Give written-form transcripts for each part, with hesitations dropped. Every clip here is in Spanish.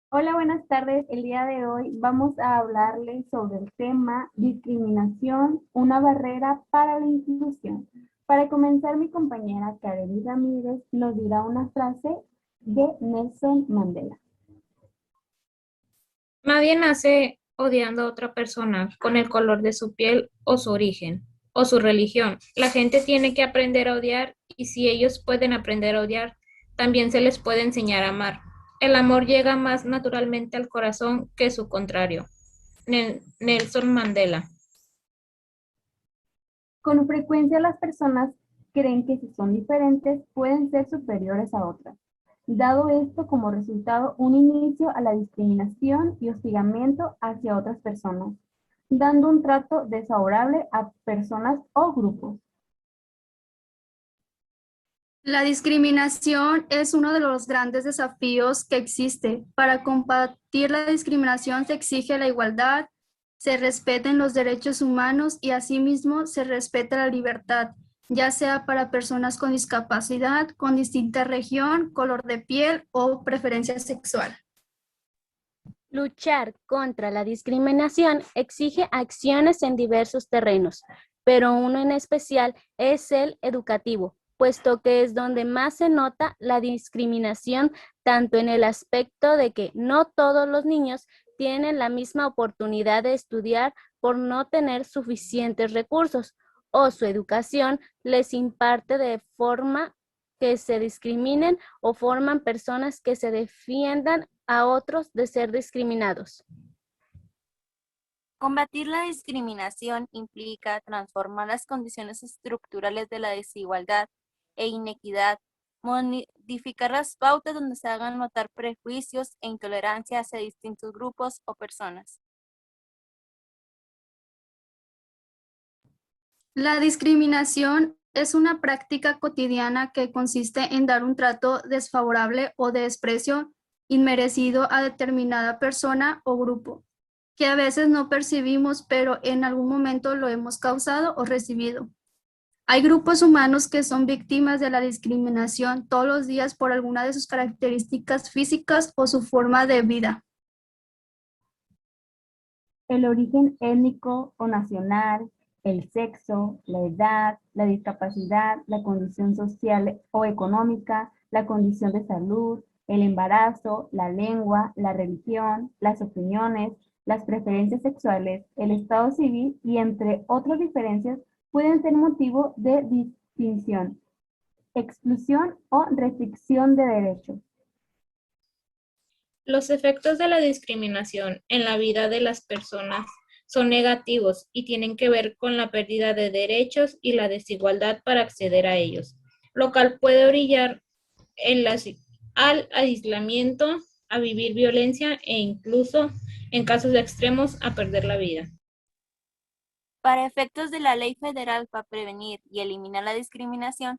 Hola, buenas tardes. El día de hoy vamos a hablarles sobre el tema discriminación, una barrera para la inclusión. Para comenzar, mi compañera Kareli Ramírez nos dirá una frase de Nelson Mandela. Nadie nace odiando a otra persona con el color de su piel o su origen o su religión. La gente tiene que aprender a odiar y si ellos pueden aprender a odiar, también se les puede enseñar a amar. El amor llega más naturalmente al corazón que su contrario. Nelson Mandela. Con frecuencia las personas creen que si son diferentes pueden ser superiores a otras, dado esto como resultado un inicio a la discriminación y hostigamiento hacia otras personas, dando un trato desfavorable a personas o grupos. La discriminación es uno de los grandes desafíos que existe. Para combatir la discriminación se exige la igualdad, se respeten los derechos humanos y asimismo se respeta la libertad, ya sea para personas con discapacidad, con distinta región, color de piel o preferencia sexual. Luchar contra la discriminación exige acciones en diversos terrenos, pero uno en especial es el educativo, puesto que es donde más se nota la discriminación, tanto en el aspecto de que no todos los niños tienen la misma oportunidad de estudiar por no tener suficientes recursos, o su educación les imparte de forma que se discriminen o forman personas que se defiendan a otros de ser discriminados. Combatir la discriminación implica transformar las condiciones estructurales de la desigualdad e inequidad, modificar las pautas donde se hagan notar prejuicios e intolerancia hacia distintos grupos o personas. La discriminación es una práctica cotidiana que consiste en dar un trato desfavorable o de desprecio inmerecido a determinada persona o grupo, que a veces no percibimos, pero en algún momento lo hemos causado o recibido. Hay grupos humanos que son víctimas de la discriminación todos los días por alguna de sus características físicas o su forma de vida. El origen étnico o nacional, el sexo, la edad, la discapacidad, la condición social o económica, la condición de salud, el embarazo, la lengua, la religión, las opiniones, las preferencias sexuales, el estado civil y entre otras diferencias pueden ser motivo de distinción, exclusión o restricción de derechos. Los efectos de la discriminación en la vida de las personas son negativos y tienen que ver con la pérdida de derechos y la desigualdad para acceder a ellos, lo cual puede orillar al aislamiento, a vivir violencia e incluso, en casos extremos, a perder la vida. Para efectos de la Ley Federal para prevenir y eliminar la discriminación,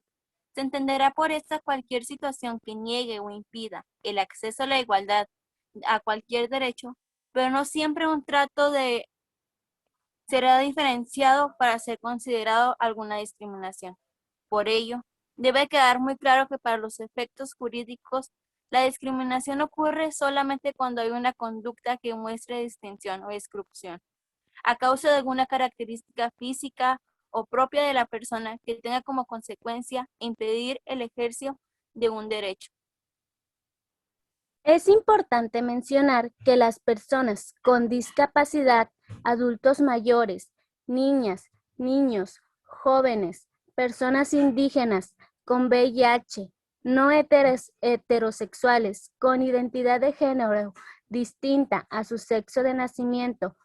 se entenderá por esta cualquier situación que niegue o impida el acceso a la igualdad a cualquier derecho, pero no siempre un trato será diferenciado para ser considerado alguna discriminación. Por ello, debe quedar muy claro que para los efectos jurídicos, la discriminación ocurre solamente cuando hay una conducta que muestre distinción o exclusión, a causa de alguna característica física o propia de la persona que tenga como consecuencia impedir el ejercicio de un derecho. Es importante mencionar que las personas con discapacidad, adultos mayores, niñas, niños, jóvenes, personas indígenas con VIH, no heterosexuales, con identidad de género distinta a su sexo de nacimiento,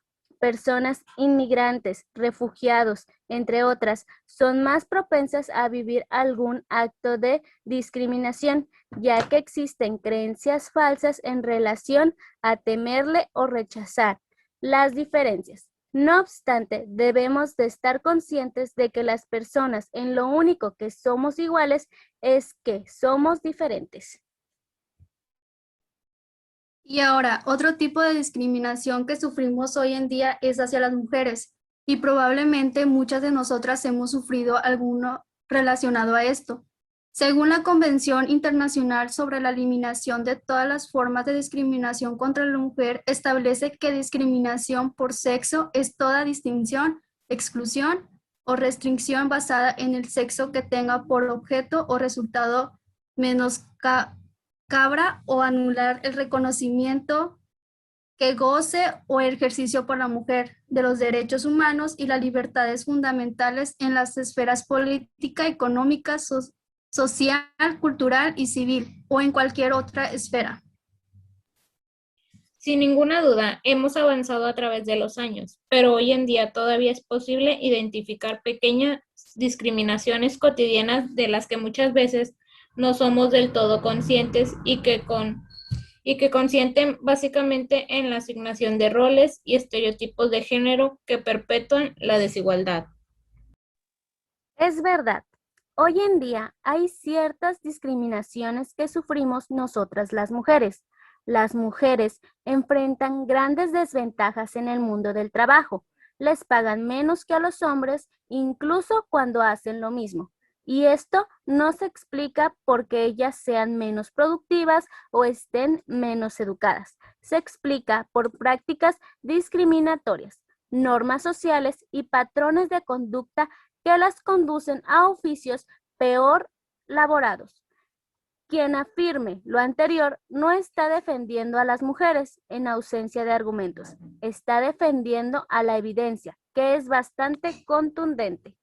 personas inmigrantes, refugiados, entre otras, son más propensas a vivir algún acto de discriminación, ya que existen creencias falsas en relación a temerle o rechazar las diferencias. No obstante, debemos de estar conscientes de que las personas en lo único que somos iguales es que somos diferentes. Y ahora, otro tipo de discriminación que sufrimos hoy en día es hacia las mujeres, y probablemente muchas de nosotras hemos sufrido alguno relacionado a esto. Según la Convención Internacional sobre la Eliminación de todas las formas de discriminación contra la mujer, establece que discriminación por sexo es toda distinción, exclusión o restricción basada en el sexo que tenga por objeto o resultado menoscabra o anular el reconocimiento que goce o ejercicio por la mujer de los derechos humanos y las libertades fundamentales en las esferas política, económica, social, cultural y civil, o en cualquier otra esfera. Sin ninguna duda, hemos avanzado a través de los años, pero hoy en día todavía es posible identificar pequeñas discriminaciones cotidianas de las que muchas veces no somos del todo conscientes y que consienten básicamente en la asignación de roles y estereotipos de género que perpetúan la desigualdad. Es verdad, hoy en día hay ciertas discriminaciones que sufrimos nosotras las mujeres. Las mujeres enfrentan grandes desventajas en el mundo del trabajo. Les pagan menos que a los hombres, incluso cuando hacen lo mismo. Y esto no se explica porque ellas sean menos productivas o estén menos educadas. Se explica por prácticas discriminatorias, normas sociales y patrones de conducta que las conducen a oficios peor laborados. Quien afirme lo anterior no está defendiendo a las mujeres en ausencia de argumentos, está defendiendo a la evidencia, que es bastante contundente.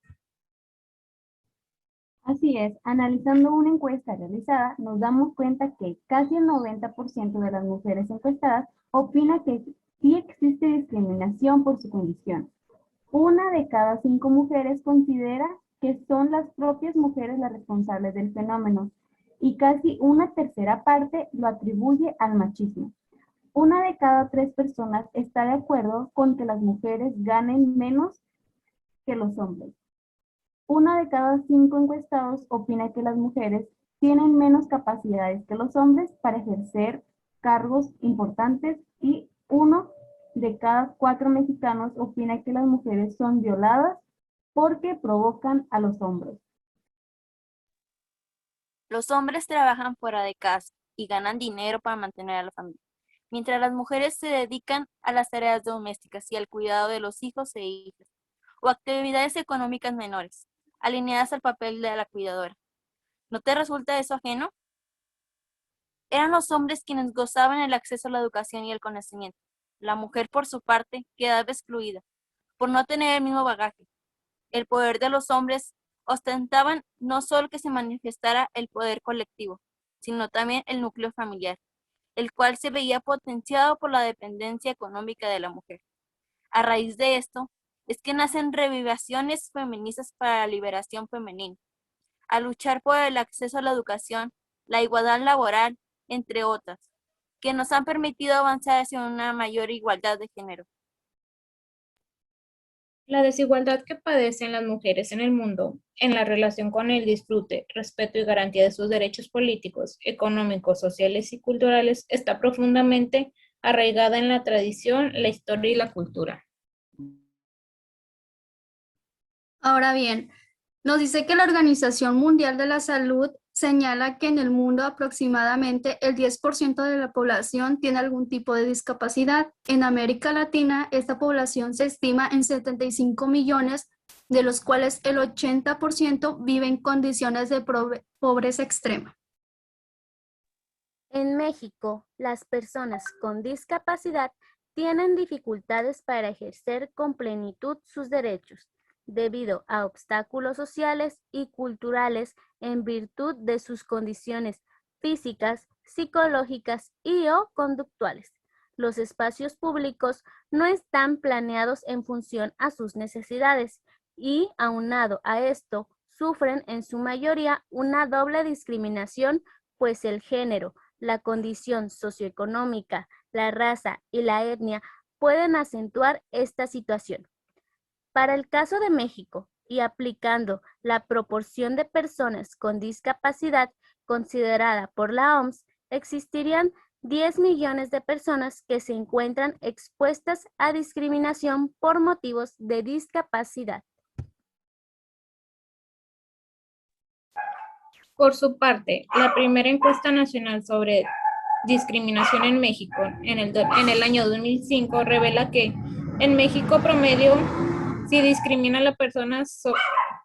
Así es, analizando una encuesta realizada, nos damos cuenta que casi el 90% de las mujeres encuestadas opina que sí existe discriminación por su condición. 1 de cada 5 mujeres considera que son las propias mujeres las responsables del fenómeno y casi una tercera parte lo atribuye al machismo. 1 de cada 3 personas está de acuerdo con que las mujeres ganen menos que los hombres. 1 de cada 5 encuestados opina que las mujeres tienen menos capacidades que los hombres para ejercer cargos importantes y 1 de cada 4 mexicanos opina que las mujeres son violadas porque provocan a los hombres. Los hombres trabajan fuera de casa y ganan dinero para mantener a la familia, mientras las mujeres se dedican a las tareas domésticas y al cuidado de los hijos e hijas, o actividades económicas menores, alineadas al papel de la cuidadora. ¿No te resulta eso ajeno? Eran los hombres quienes gozaban el acceso a la educación y el conocimiento. La mujer, por su parte, quedaba excluida, por no tener el mismo bagaje. El poder de los hombres ostentaban no solo que se manifestara el poder colectivo, sino también el núcleo familiar, el cual se veía potenciado por la dependencia económica de la mujer. A raíz de esto, es que nacen revivaciones feministas para la liberación femenina, a luchar por el acceso a la educación, la igualdad laboral, entre otras, que nos han permitido avanzar hacia una mayor igualdad de género. La desigualdad que padecen las mujeres en el mundo en la relación con el disfrute, respeto y garantía de sus derechos políticos, económicos, sociales y culturales está profundamente arraigada en la tradición, la historia y la cultura. Ahora bien, nos dice que la Organización Mundial de la Salud señala que en el mundo aproximadamente el 10% de la población tiene algún tipo de discapacidad. En América Latina, esta población se estima en 75 millones, de los cuales el 80% vive en condiciones de pobreza extrema. En México, las personas con discapacidad tienen dificultades para ejercer con plenitud sus derechos, debido a obstáculos sociales y culturales en virtud de sus condiciones físicas, psicológicas y/o conductuales. Los espacios públicos no están planeados en función a sus necesidades y, aunado a esto, sufren en su mayoría una doble discriminación, pues el género, la condición socioeconómica, la raza y la etnia pueden acentuar esta situación. Para el caso de México, y aplicando la proporción de personas con discapacidad considerada por la OMS, existirían 10 millones de personas que se encuentran expuestas a discriminación por motivos de discapacidad. Por su parte, la primera encuesta nacional sobre discriminación en México en el año 2005 revela que en México promedio se discrimina a las personas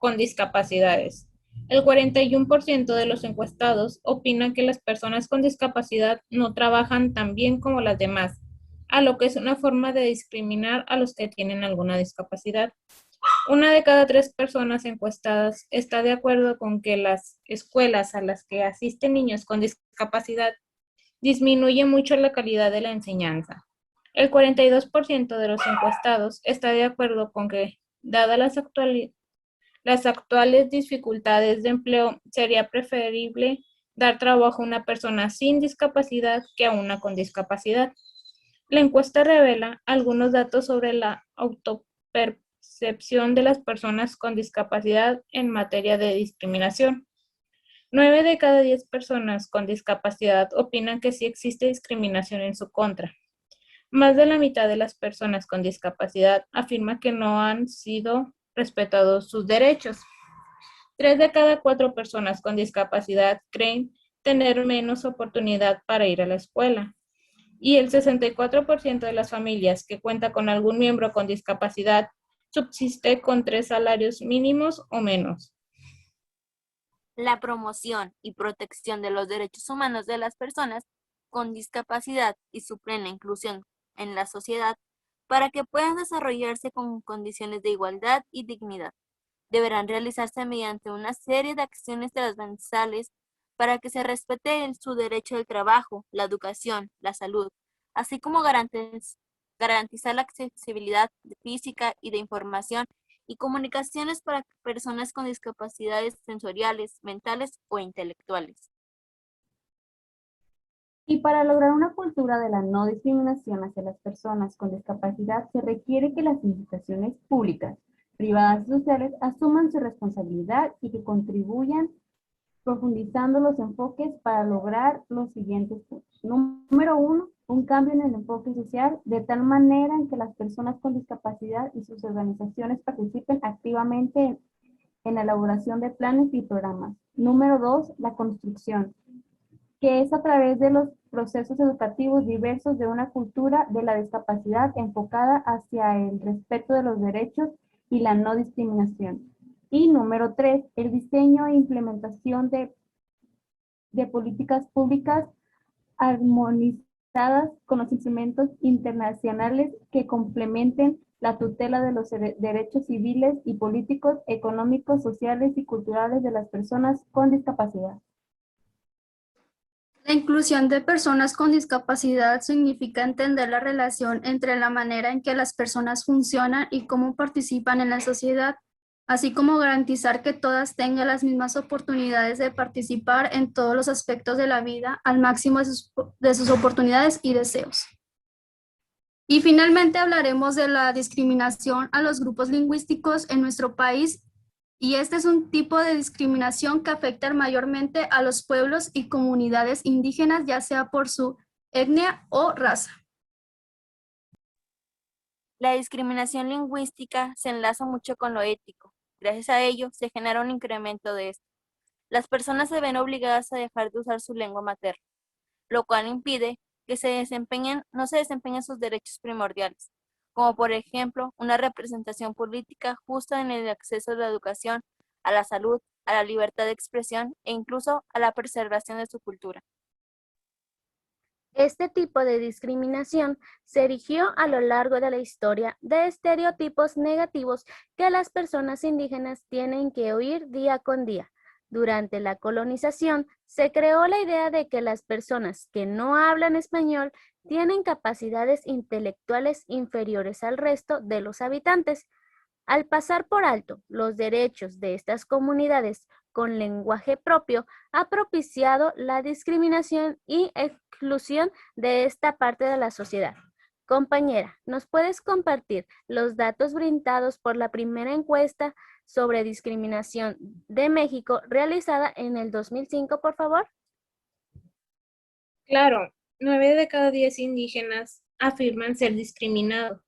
con discapacidades. El 41% de los encuestados opinan que las personas con discapacidad no trabajan tan bien como las demás, a lo que es una forma de discriminar a los que tienen alguna discapacidad. Una de cada 3 personas encuestadas está de acuerdo con que las escuelas a las que asisten niños con discapacidad disminuye mucho la calidad de la enseñanza. El 42% de los encuestados está de acuerdo con que, dadas las actuales dificultades de empleo, sería preferible dar trabajo a una persona sin discapacidad que a una con discapacidad. La encuesta revela algunos datos sobre la autopercepción de las personas con discapacidad en materia de discriminación. 9 de cada 10 personas con discapacidad opinan que sí existe discriminación en su contra. Más de la mitad de las personas con discapacidad afirma que no han sido respetados sus derechos. 3 de cada 4 personas con discapacidad creen tener menos oportunidad para ir a la escuela. Y el 64% de las familias que cuenta con algún miembro con discapacidad subsiste con 3 salarios mínimos o menos. La promoción y protección de los derechos humanos de las personas con discapacidad y su plena inclusión en la sociedad para que puedan desarrollarse con condiciones de igualdad y dignidad. Deberán realizarse mediante una serie de acciones transversales para que se respete su derecho al trabajo, la educación, la salud, así como garantizar la accesibilidad física y de información y comunicaciones para personas con discapacidades sensoriales, mentales o intelectuales. Y para lograr una cultura de la no discriminación hacia las personas con discapacidad, se requiere que las instituciones públicas, privadas y sociales asuman su responsabilidad y que contribuyan profundizando los enfoques para lograr los siguientes puntos. Número 1, un cambio en el enfoque social de tal manera en que las personas con discapacidad y sus organizaciones participen activamente en la elaboración de planes y programas. Número 2, la construcción, que es a través de los procesos educativos diversos de una cultura de la discapacidad enfocada hacia el respeto de los derechos y la no discriminación. Y número 3, el diseño e implementación de políticas públicas armonizadas con los instrumentos internacionales que complementen la tutela de los derechos civiles y políticos, económicos, sociales y culturales de las personas con discapacidad. La inclusión de personas con discapacidad significa entender la relación entre la manera en que las personas funcionan y cómo participan en la sociedad, así como garantizar que todas tengan las mismas oportunidades de participar en todos los aspectos de la vida al máximo de sus oportunidades y deseos. Y finalmente hablaremos de la discriminación a los grupos lingüísticos en nuestro país. Y este es un tipo de discriminación que afecta mayormente a los pueblos y comunidades indígenas, ya sea por su etnia o raza. La discriminación lingüística se enlaza mucho con lo ético. Gracias a ello, se genera un incremento de esto. Las personas se ven obligadas a dejar de usar su lengua materna, lo cual impide que no se desempeñen sus derechos primordiales, como por ejemplo una representación política justa en el acceso a la educación, a la salud, a la libertad de expresión e incluso a la preservación de su cultura. Este tipo de discriminación se erigió a lo largo de la historia de estereotipos negativos que las personas indígenas tienen que oír día con día. Durante la colonización, se creó la idea de que las personas que no hablan español tienen capacidades intelectuales inferiores al resto de los habitantes. Al pasar por alto los derechos de estas comunidades con lenguaje propio, ha propiciado la discriminación y exclusión de esta parte de la sociedad. Compañera, ¿nos puedes compartir los datos brindados por la primera encuesta sobre discriminación de México realizada en el 2005, por favor? Claro, 9 de cada 10 indígenas afirman ser discriminados.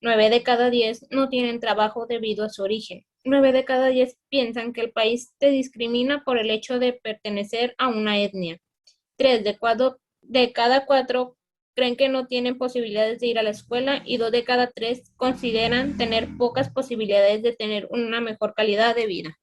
9 de cada 10 no tienen trabajo debido a su origen. 9 de cada 10 piensan que el país te discrimina por el hecho de pertenecer a una etnia. 3 de cada 4 creen que no tienen posibilidades de ir a la escuela y 2 de cada 3 consideran tener pocas posibilidades de tener una mejor calidad de vida.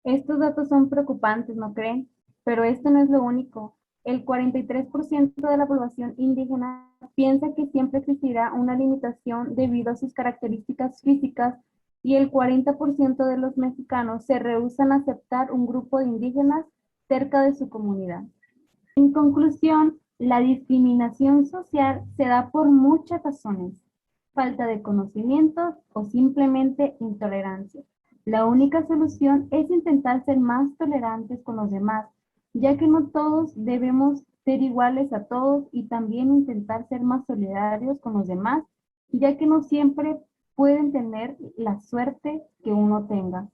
Estos datos son preocupantes, ¿no creen? Pero esto no es lo único. El 43% de la población indígena piensa que siempre existirá una limitación debido a sus características físicas y el 40% de los mexicanos se rehúsan a aceptar un grupo de indígenas cerca de su comunidad. En conclusión, la discriminación social se da por muchas razones: falta de conocimientos o simplemente intolerancia. La única solución es intentar ser más tolerantes con los demás, ya que no todos debemos ser iguales a todos, y también intentar ser más solidarios con los demás, ya que no siempre pueden tener la suerte que uno tenga.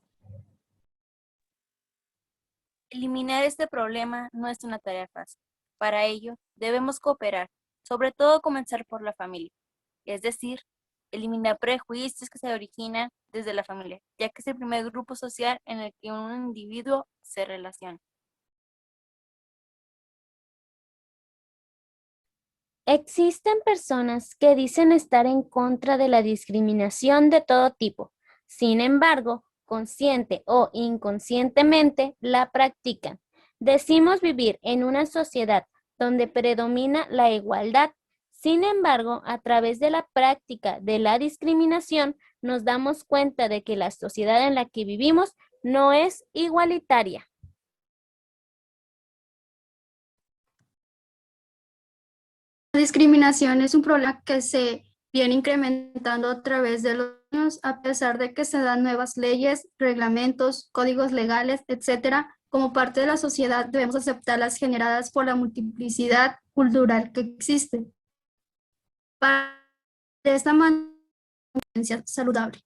Eliminar este problema no es una tarea fácil. Para ello, debemos cooperar, sobre todo comenzar por la familia, es decir, eliminar prejuicios que se originan desde la familia, ya que es el primer grupo social en el que un individuo se relaciona. Existen personas que dicen estar en contra de la discriminación de todo tipo. Sin embargo, consciente o inconscientemente la practican. Decimos vivir en una sociedad donde predomina la igualdad. Sin embargo, a través de la práctica de la discriminación, nos damos cuenta de que la sociedad en la que vivimos no es igualitaria. La discriminación es un problema que se viene incrementando a través de los años, a pesar de que se dan nuevas leyes, reglamentos, códigos legales, etcétera. Como parte de la sociedad debemos aceptar las generadas por la multiplicidad cultural que existe. Para de esta manera, una convivencia saludable.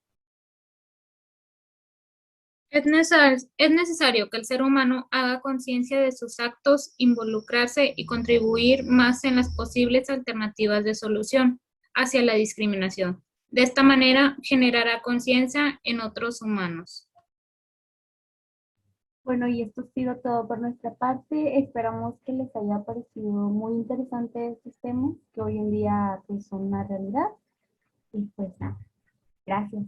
Es necesario que el ser humano haga conciencia de sus actos, involucrarse y contribuir más en las posibles alternativas de solución hacia la discriminación. De esta manera, generará conciencia en otros humanos. Bueno, y esto ha sido todo por nuestra parte. Esperamos que les haya parecido muy interesante estos temas que hoy en día pues, son una realidad. Y pues nada, gracias.